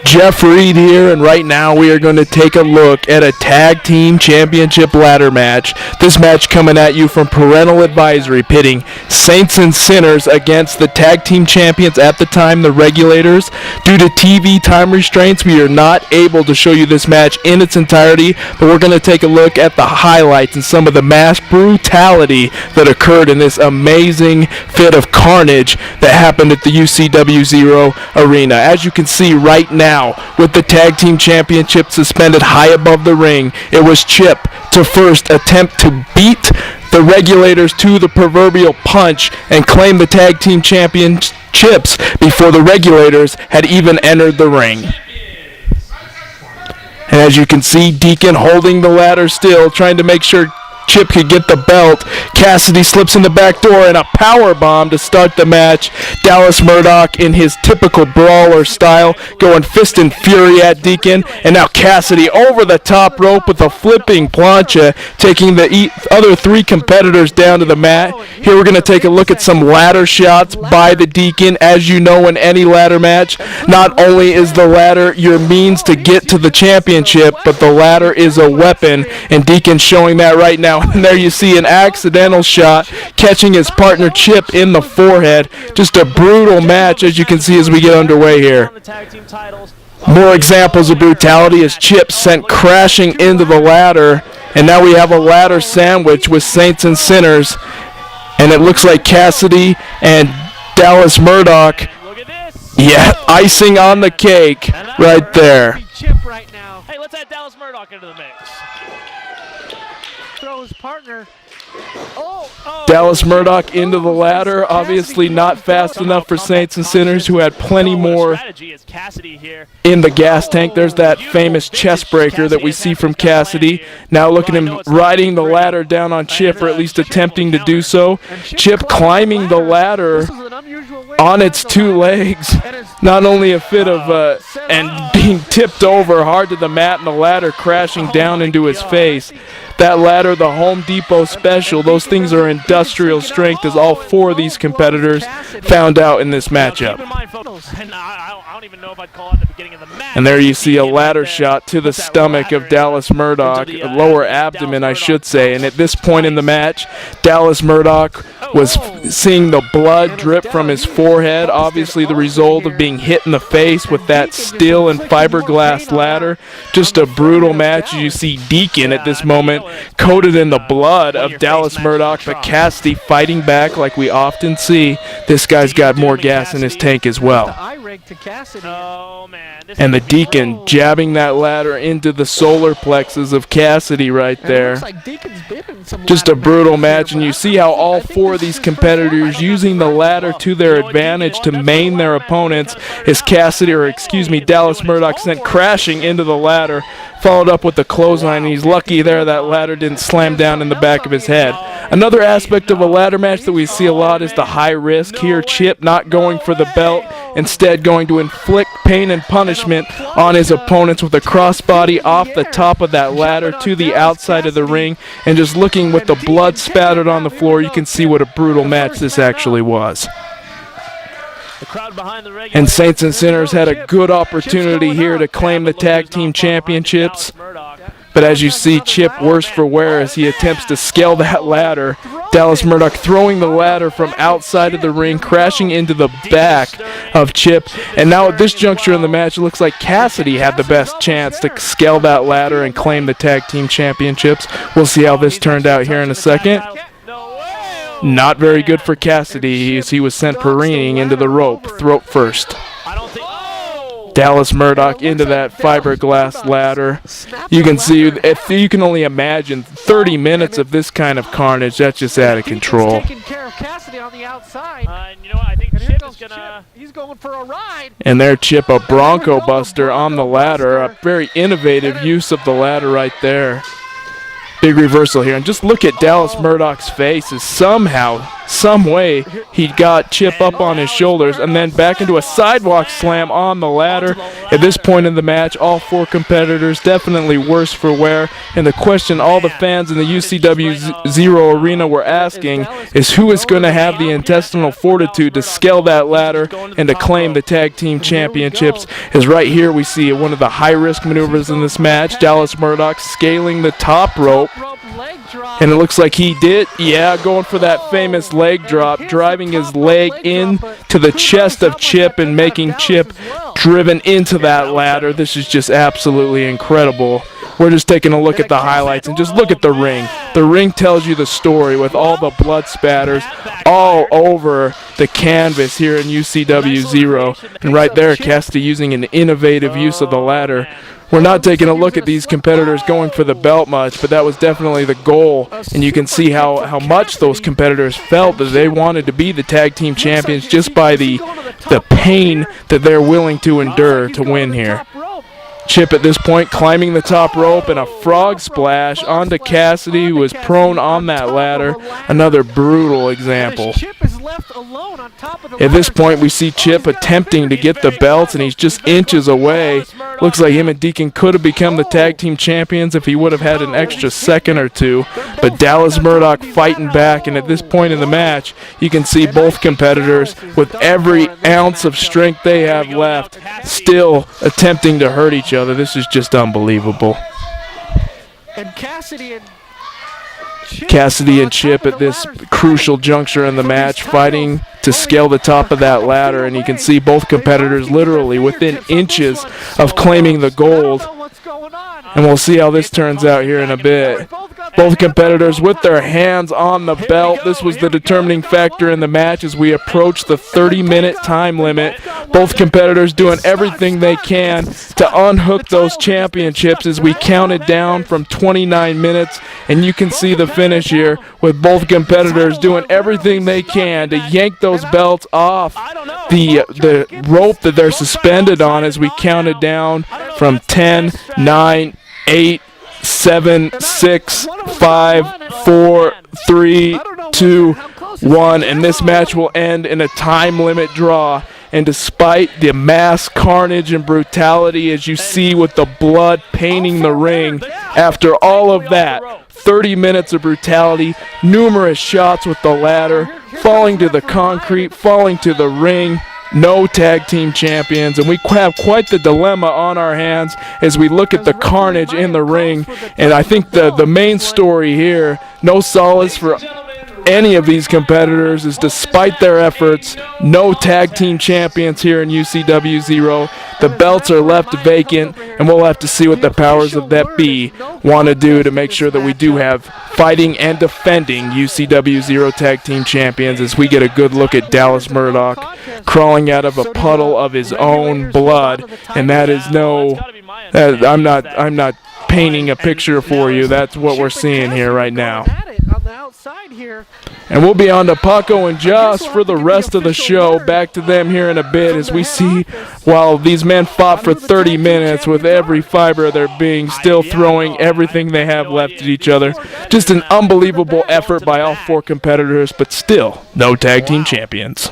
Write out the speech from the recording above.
Jeff Reed here, and right now we are going to take a look at a tag team championship ladder match. This match coming at you from Parental Advisory, pitting Saints and Sinners against the tag team champions at the time, the Regulators. Due to TV time restraints, we are not able to show you this match in its entirety, but we're going to take a look at the highlights and some of the mass brutality that occurred in this amazing fit of carnage that happened at the UCW-Zero arena. As you can see right now, with the tag team championship suspended high above the ring, it was Chip to first attempt to beat the Regulators to the proverbial punch and claim the tag team championships before the Regulators had even entered the ring. And as you can see, Deacon holding the ladder still, trying to make sure Chip could get the belt. Cassidy slips in the back door and a power bomb to start the match. Dallas Murdoch in his typical brawler style going fist and fury at Deacon, and now Cassidy over the top rope with a flipping plancha, taking the other three competitors down to the mat. Here we're going to take a look at some ladder shots by the Deacon. As you know, in any ladder match, not only is the ladder your means to get to the championship, but the ladder is a weapon, and Deacon's showing that right now. And there you see an accidental shot catching his partner Chip in the forehead. Just a brutal match, as you can see as we get underway here. More examples of brutality as Chip sent crashing into the ladder. And now we have a ladder sandwich with Saints and Sinners. And it looks like Cassidy and Dallas Murdoch, yeah, icing on the cake right there. Hey, let's add Dallas Murdoch into the mix. Throw his partner. Dallas Murdoch into the ladder, obviously not fast enough for Saints and Sinners, who had plenty more in the gas tank. There's that famous chest breaker that we see from Cassidy. Now look at him riding the ladder down on Chip, or at least attempting to do so. Chip climbing the ladder on its two legs. Not only a fit of and being tipped over hard to the mat, and the ladder crashing down into his face. That ladder, the Home Depot special, those things are industrial strength, as all four of these competitors found out in this matchup. And there you see a ladder shot to the stomach of Dallas Murdoch, lower abdomen I should say, and at this point in the match, Dallas Murdoch was seeing the blood drip from his forehead, obviously the result of being hit in the face with that steel and fiberglass ladder. Just a brutal match. You see Deacon at this moment coated in the blood of Dallas Murdoch, but Cassidy fighting back like we often see. This guy's got more gas in his tank as well. And the Deacon jabbing that ladder into the solar plexus of Cassidy right there. Just a brutal match, and you see how all four of these competitors using the ladder to their advantage to maim their opponents, as Dallas Murdoch sent crashing into the ladder, followed up with the clothesline, and he's lucky there that ladder didn't slam down in the back of his head. Another aspect of a ladder match that we see a lot is the high risk. Here, Chip not going for the belt, instead going to inflict pain and punishment on his opponents with a crossbody off the top of that ladder to the outside of the ring, and just looking with the blood spattered on the floor, you can see what a brutal match this actually was. And Saints and Sinners had a good opportunity here to claim the tag team championships. But as you see, Chip worse for wear as he attempts to scale that ladder. Dallas Murdoch throwing the ladder from outside of the ring, crashing into the back of Chip. And now at this juncture in the match, it looks like Cassidy had the best chance to scale that ladder and claim the tag team championships. We'll see how this turned out here in a second. Not very good for Cassidy as he was sent careening into the rope, throat first. Dallas Murdoch into that fiberglass ladder. You can see, if you can only imagine 30 minutes of this kind of carnage, that's just out of control. And there Chip, a Bronco Buster on the ladder, a very innovative use of the ladder right there. Big reversal here, and just look at Dallas Murdoch's face as somehow some way he got Chip up on his shoulders and then back into a sidewalk slam on the ladder. At this point in the match, all 4 competitors definitely worse for wear, and the question all the fans in the UCW-Zero arena were asking is who is going to have the intestinal fortitude to scale that ladder and to claim the tag team championships. Is right here we see one of the high-risk maneuvers in this match, Dallas Murdoch scaling the top rope. And it looks like he did, going for that famous leg drop, driving his leg into the chest of Chip and making Chip driven into that ladder. This is just absolutely incredible. We're just taking a look at the highlights and just look at the ring. The ring tells you the story with all the blood spatters all over the canvas here in UCW-Zero. And right there, Cassidy using an innovative use of the ladder. We're not taking a look at these competitors going for the belt much, but that was definitely the goal. And you can see how much those competitors felt that they wanted to be the tag team champions just by the pain that they're willing to endure to win here. Chip at this point climbing the top rope and a frog splash onto Cassidy, who was prone on that ladder. Another brutal example. At this point we see Chip attempting to get the belts and he's just inches away. Looks like him and Deacon could have become the tag team champions if he would have had an extra second or two. But Dallas Murdoch fighting back, and at this point in the match you can see both competitors with every ounce of strength they have left still attempting to hurt each other. This is just unbelievable. And Cassidy and Chip at this crucial juncture in the match fighting to scale the top of that ladder, and you can see both competitors literally within inches of claiming the gold. And we'll see how this turns out here in a bit. Both competitors with their hands on the belt. This was the determining factor in the match as we approach the 30-minute time limit. Both competitors doing everything they can to unhook those championships as we counted down from 29 minutes. And you can see the finish here with both competitors doing everything they can to yank those belts off the rope that they're suspended on as we counted down from 10, 9, 8, 7, 6, 5, 4, 3, 2, 1, and this match will end in a time limit draw. And despite the mass carnage and brutality as you see with the blood painting the ring, after all of that, 30 minutes of brutality, numerous shots with the ladder, falling to the concrete, falling to the ring, no tag team champions, and we have quite the dilemma on our hands as we look at the carnage in the ring. And I think the main story here, no solace for any of these competitors, is despite their efforts, no tag team champions here in UCW-Zero. The belts are left vacant, and we'll have to see what the powers of that be want to do to make sure that we do have fighting and defending UCW-Zero tag team champions as we get a good look at Dallas Murdoch crawling out of a puddle of his own blood. And that is I'm not painting a picture for you. That's what we're seeing here right now. And we'll be on to Paco and Joss for the rest of the show. Back to them here in a bit as we see while these men fought for 30 minutes with every fiber of their being, still throwing everything they have left at each other. Just an unbelievable effort by all 4 competitors, but still no tag team champions.